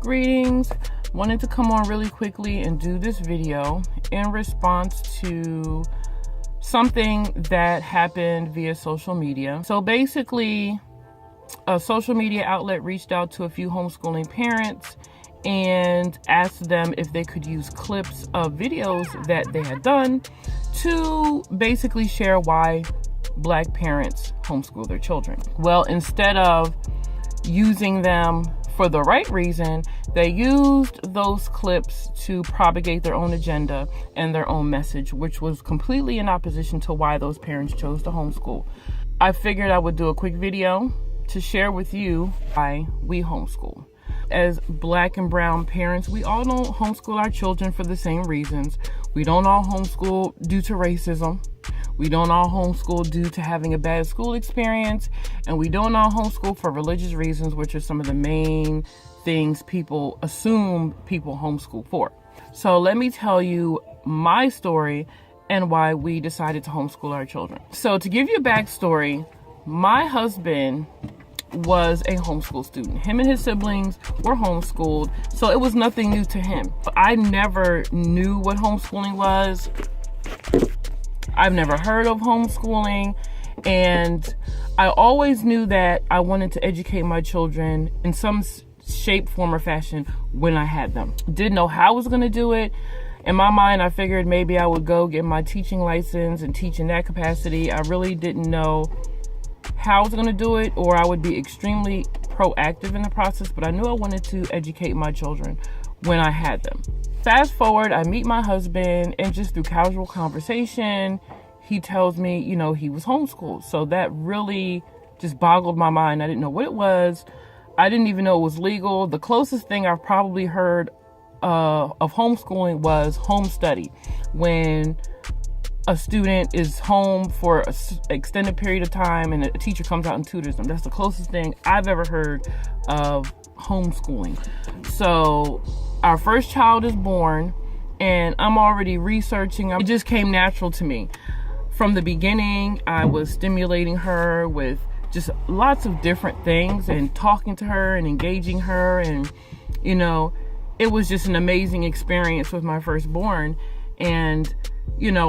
Greetings. Wanted to come on really quickly and do this video in response to something that happened via social media. So basically, a social media outlet reached out to a few homeschooling parents and asked them if they could use clips of videos that they had done to basically share why Black parents homeschool their children. Well, instead of using them for the right reason, they used those clips to propagate their own agenda and their own message, which was completely in opposition to why those parents chose to homeschool. I figured I would do a quick video to share with you why we homeschool. As Black and brown parents, we all don't homeschool our children for the same reasons. We don't all homeschool due to racism. We don't all homeschool due to having a bad school experience. And we don't all homeschool for religious reasons, which are some of the main things people assume people homeschool for. So let me tell you my story and why we decided to homeschool our children. So to give you a backstory, my husband was a homeschool student. Him and his siblings were homeschooled, so it was nothing new to him. But I never knew what homeschooling was. I've never heard of homeschooling, and I always knew that I wanted to educate my children in some shape, form, or fashion when I had them. Didn't know how I was going to do it. In my mind, I figured maybe I would go get my teaching license and teach in that capacity. I really didn't know how I was going to do it, or I would be extremely proactive in the process, but I knew I wanted to educate my children when I had them. Fast forward, I meet my husband, and just through casual conversation, he tells me, he was homeschooled. So that really just boggled my mind. I didn't know what it was. I didn't even know it was legal. The closest thing I've probably heard of homeschooling was home study, when a student is home for an extended period of time and a teacher comes out and tutors them. That's the closest thing I've ever heard of homeschooling. So our first child is born, and I'm already researching. It just came natural to me. From the beginning, I was stimulating her with just lots of different things and talking to her and engaging her. And, it was just an amazing experience with my firstborn. And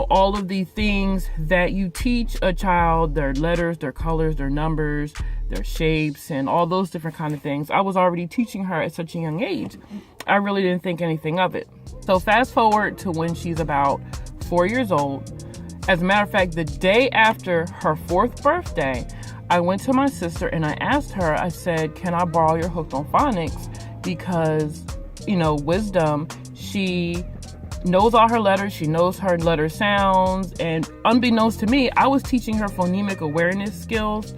all of the things that you teach a child, their letters, their colors, their numbers, their shapes, and all those different kind of things, I was already teaching her at such a young age. I really didn't think anything of it. So fast forward to when she's about 4 years old. As a matter of fact, the day after her 4th birthday, I went to my sister and I asked her, I said, can I borrow your Hooked on Phonics? Because, Wisdom, she knows all her letters, she knows her letter sounds, and unbeknownst to me, I was teaching her phonemic awareness skills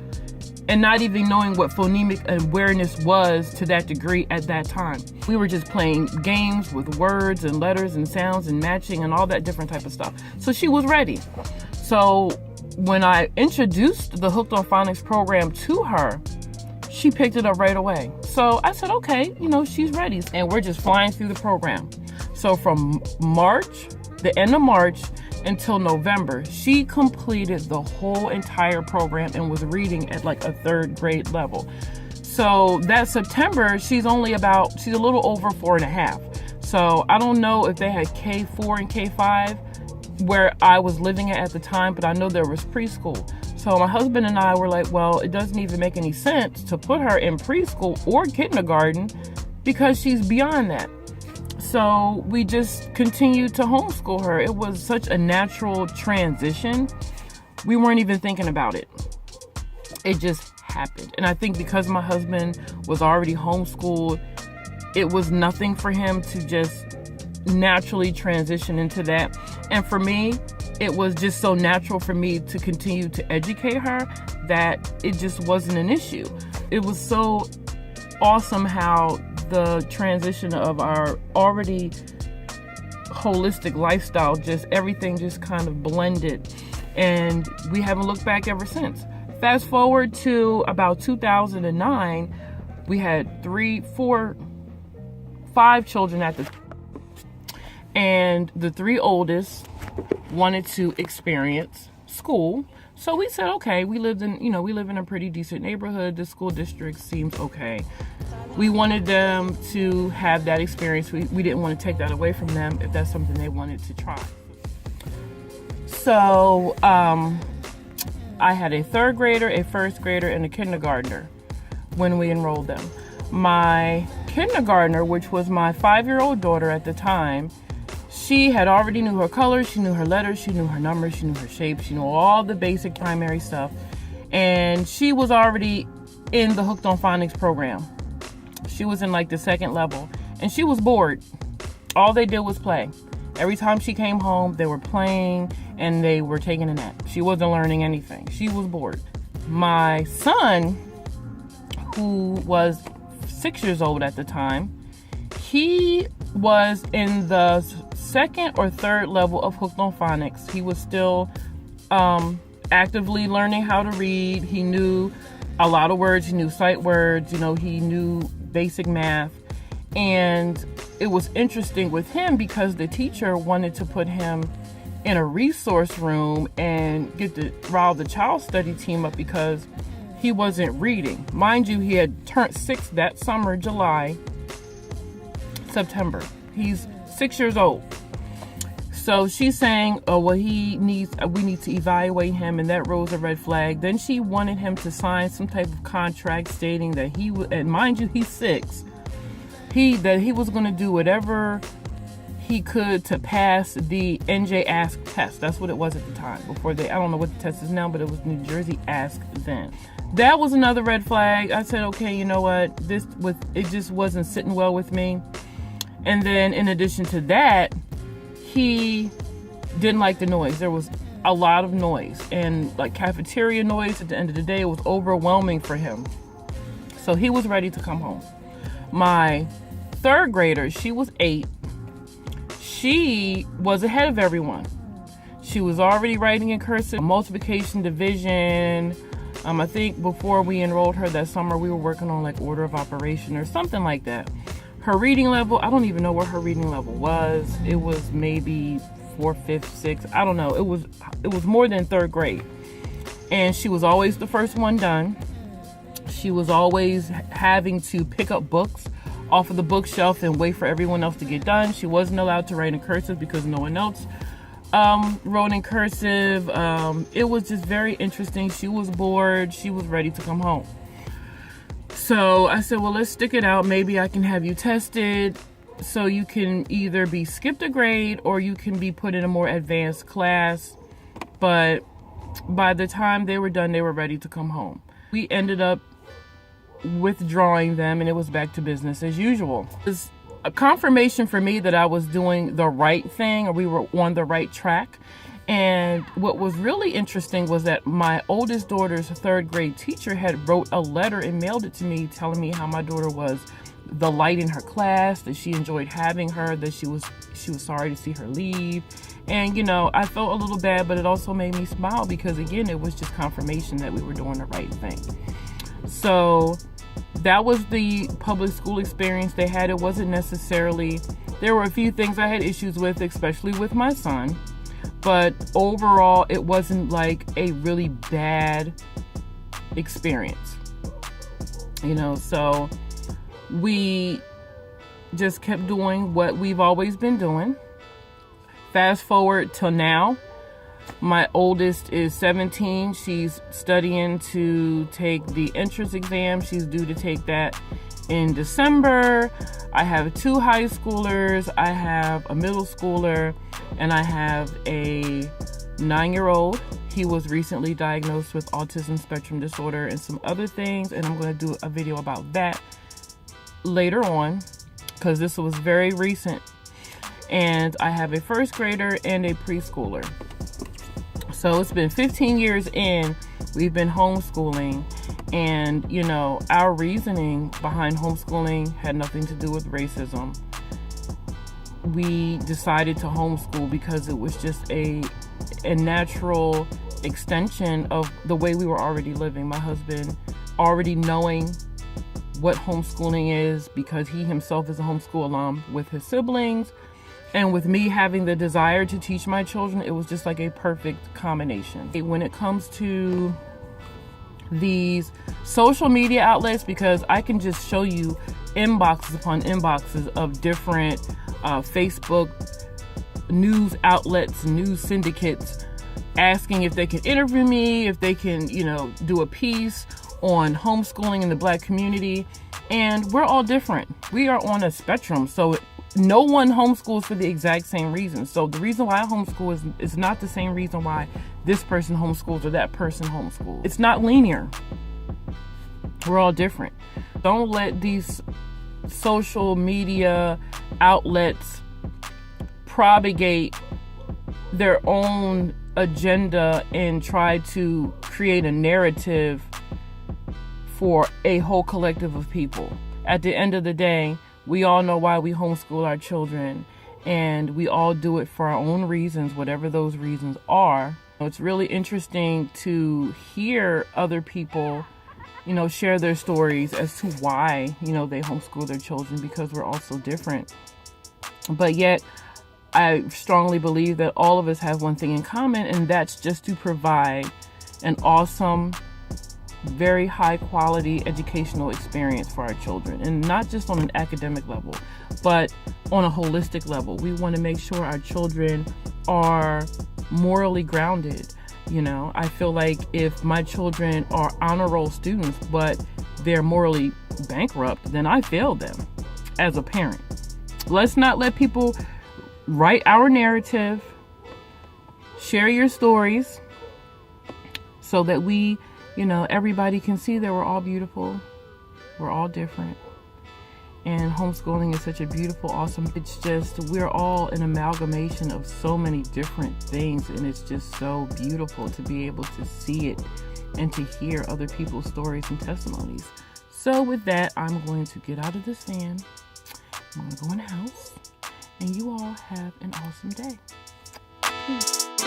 and not even knowing what phonemic awareness was to that degree at that time. We were just playing games with words and letters and sounds and matching and all that different type of stuff. So she was ready. So when I introduced the Hooked on Phonics program to her, she picked it up right away. So I said, okay, she's ready. And we're just flying through the program. So from March, the end of March, until November, she completed the whole entire program and was reading at like a 3rd grade level. So that September, she's a little over 4.5. So I don't know if they had K4 and K5 where I was living at the time, but I know there was preschool. So my husband and I were like, well, it doesn't even make any sense to put her in preschool or kindergarten because she's beyond that. So we just continued to homeschool her. It was such a natural transition. We weren't even thinking about it. It just happened. And I think because my husband was already homeschooled, it was nothing for him to just naturally transition into that. And for me, it was just so natural for me to continue to educate her that it just wasn't an issue. It was so awesome how the transition of our already holistic lifestyle, everything just kind of blended, and we haven't looked back ever since. Fast forward to about 2009, we had 5 children at the and the 3 oldest wanted to experience school. So we said, okay, we live in a pretty decent neighborhood. The school district seems okay. We wanted them to have that experience. We didn't want to take that away from them if that's something they wanted to try. So I had a third grader, a first grader, and a kindergartner when we enrolled them. My kindergartner, which was my 5-year-old daughter at the time, she had already knew her colors, she knew her letters, she knew her numbers, she knew her shapes, she knew all the basic primary stuff. And she was already in the Hooked on Phonics program. She was in like the second level, and she was bored. All they did was play. Every time she came home, they were playing and they were taking a nap. She wasn't learning anything. She was bored. My son, who was 6 years old at the time, he was in the second or third level of Hooked on Phonics. He was still actively learning how to read. He knew a lot of words. He knew sight words. He knew basic math. And it was interesting with him because the teacher wanted to put him in a resource room and get to rile the child study team up because he wasn't reading. Mind you, he had turned 6 that summer, September. He's 6 years old. So she's saying, oh, well, we need to evaluate him, and that rose a red flag. Then she wanted him to sign some type of contract stating that he would, and mind you, he's 6, that he was going to do whatever he could to pass the NJ Ask test. That's what it was at the time. I don't know what the test is now, but it was New Jersey Ask then. That was another red flag. I said, okay, you know what? It just wasn't sitting well with me. And then in addition to that, he didn't like the noise. There was a lot of noise, and like cafeteria noise at the end of the day, it was overwhelming for him. So he was ready to come home. My third grader, she was 8. She was ahead of everyone. She was already writing in cursive, multiplication, division. I think before we enrolled her that summer, we were working on like order of operation or something like that. Her reading level, I don't even know what her reading level was. It was maybe 4th, 5th, 6th. I don't know. It was more than third grade. And she was always the first one done. She was always having to pick up books off of the bookshelf and wait for everyone else to get done. She wasn't allowed to write in cursive because no one else wrote in cursive. It was just very interesting. She was bored. She was ready to come home. So I said, well, let's stick it out. Maybe I can have you tested so you can either be skipped a grade or you can be put in a more advanced class. But by the time they were done, they were ready to come home. We ended up withdrawing them, and it was back to business as usual. It was a confirmation for me that I was doing the right thing, or we were on the right track. And what was really interesting was that my oldest daughter's third grade teacher had wrote a letter and mailed it to me telling me how my daughter was the light in her class, that she enjoyed having her, that she was sorry to see her leave. And I felt a little bad, but it also made me smile because again, it was just confirmation that we were doing the right thing. So that was the public school experience they had. It wasn't necessarily, there were a few things I had issues with, especially with my son. But overall, it wasn't like a really bad experience, so we just kept doing what we've always been doing. Fast forward till now, my oldest is 17. She's studying to take the entrance exam. She's due to take that in December. I have 2 high schoolers, I have a middle schooler, and I have a 9-year-old. He was recently diagnosed with autism spectrum disorder and some other things, and I'm going to do a video about that later on because this was very recent. And I have a first grader and a preschooler. So it's been 15 years in, we've been homeschooling, and our reasoning behind homeschooling had nothing to do with racism. We decided to homeschool because it was just a natural extension of the way we were already living. My husband already knowing what homeschooling is because he himself is a homeschool alum with his siblings. And with me having the desire to teach my children, it was just like a perfect combination. When it comes to these social media outlets, because I can just show you inboxes upon inboxes of different Facebook news outlets, news syndicates, asking if they can interview me, if they can, do a piece on homeschooling in the Black community. And we're all different. We are on a spectrum. So no one homeschools for the exact same reason. So the reason why I homeschool is not the same reason why this person homeschools or that person homeschools. It's not linear. We're all different. Don't let these social media outlets propagate their own agenda and try to create a narrative for a whole collective of people. At the end of the day, we all know why we homeschool our children, and we all do it for our own reasons, whatever those reasons are. It's really interesting to hear other people, share their stories as to why, they homeschool their children, because we're all so different. But yet, I strongly believe that all of us have one thing in common, and that's just to provide an awesome, very high quality educational experience for our children, and not just on an academic level, but on a holistic level. We want to make sure our children are morally grounded. I feel like if my children are honor roll students, but they're morally bankrupt, then I failed them as a parent. Let's not let people write our narrative, share your stories, so that we, everybody can see that we're all beautiful, we're all different. And homeschooling is such a beautiful, awesome, it's just, we're all an amalgamation of so many different things, and it's just so beautiful to be able to see it and to hear other people's stories and testimonies. So with that, I'm going to get out of this van, I'm going to go in the house, and you all have an awesome day. Peace.